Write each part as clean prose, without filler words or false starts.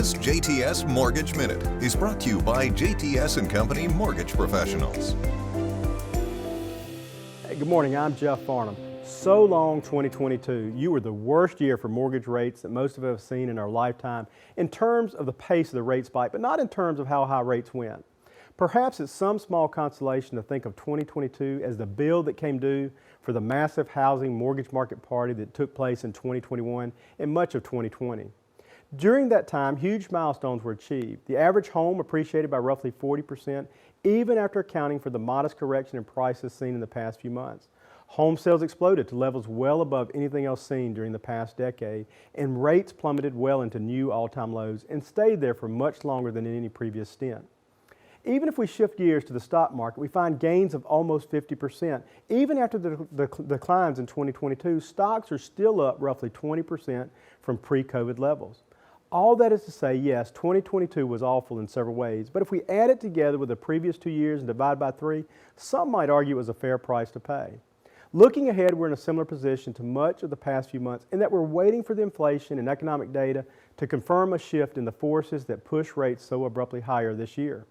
This JTS Mortgage Minute is brought to you by JTS & Company Mortgage Professionals. Hey, good morning, I'm Jeff Farnham. So long 2022, you were the worst year for mortgage rates that most of us have seen in our lifetime in terms of the pace of the rate spike, but not in terms of how high rates went. Perhaps it's some small consolation to think of 2022 as the bill that came due for the massive housing mortgage market party that took place in 2021 and much of 2020. During that time, huge milestones were achieved. The average home appreciated by roughly 40%, even after accounting for the modest correction in prices seen in the past few months. Home sales exploded to levels well above anything else seen during the past decade, and rates plummeted well into new all-time lows and stayed there for much longer than in any previous stint. Even if we shift gears to the stock market, we find gains of almost 50%. Even after the declines in 2022, stocks are still up roughly 20% from pre-COVID levels. All that is to say, yes, 2022 was awful in several ways, but if we add it together with the previous 2 years and divide by 3, some might argue it was a fair price to pay. Looking ahead, we're in a similar position to much of the past few months in that we're waiting for the inflation and economic data to confirm a shift in the forces that push rates so abruptly higher this year.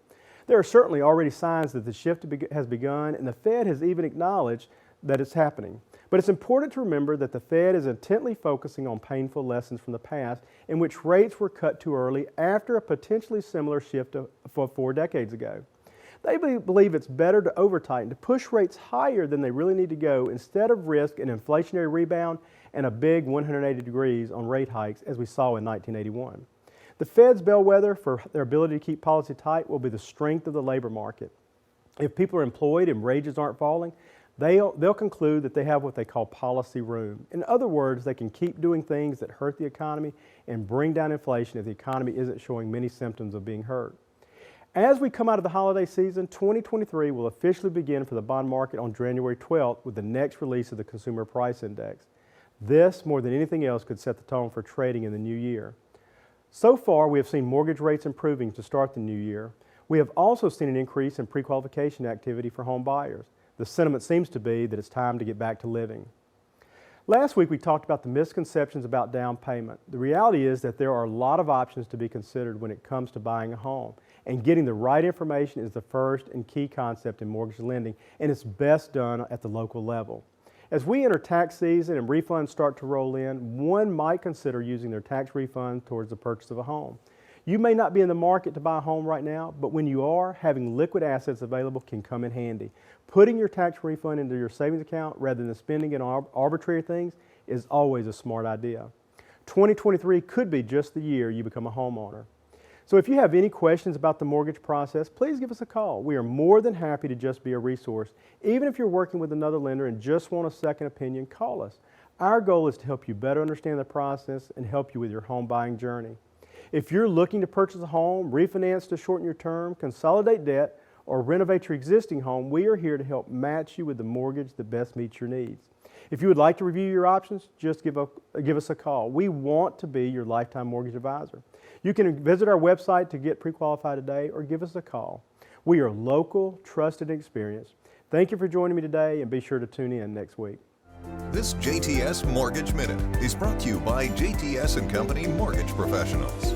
There are certainly already signs that the shift has begun, and the Fed has even acknowledged that it's happening. But it's important to remember that the Fed is intently focusing on painful lessons from the past in which rates were cut too early after a potentially similar shift 4 decades ago. They believe it's better to over-tighten, to push rates higher than they really need to go instead of risk an inflationary rebound and a big 180 degrees on rate hikes as we saw in 1981. The Fed's bellwether for their ability to keep policy tight will be the strength of the labor market. If people are employed and wages aren't falling, they'll conclude that they have what they call policy room. In other words, they can keep doing things that hurt the economy and bring down inflation if the economy isn't showing many symptoms of being hurt. As we come out of the holiday season, 2023 will officially begin for the bond market on January 12th with the next release of the Consumer Price Index. This, more than anything else, could set the tone for trading in the new year. So far, we have seen mortgage rates improving to start the new year. We have also seen an increase in pre-qualification activity for home buyers. The sentiment seems to be that it's time to get back to living. Last week we talked about the misconceptions about down payment. The reality is that there are a lot of options to be considered when it comes to buying a home, and getting the right information is the first and key concept in mortgage lending, and it's best done at the local level. As we enter tax season and refunds start to roll in, one might consider using their tax refund towards the purchase of a home. You may not be in the market to buy a home right now, but when you are, having liquid assets available can come in handy. Putting your tax refund into your savings account rather than spending it on arbitrary things is always a smart idea. 2023 could be just the year you become a homeowner. So if you have any questions about the mortgage process, please give us a call. We are more than happy to just be a resource. Even if you're working with another lender and just want a second opinion, call us. Our goal is to help you better understand the process and help you with your home buying journey. If you're looking to purchase a home, refinance to shorten your term, consolidate debt, or renovate your existing home, we are here to help match you with the mortgage that best meets your needs. If you would like to review your options, just give us a call. We want to be your lifetime mortgage advisor. You can visit our website to get pre-qualified today or give us a call. We are local, trusted, and experienced. Thank you for joining me today, and be sure to tune in next week. This JTS Mortgage Minute is brought to you by JTS & Company Mortgage Professionals.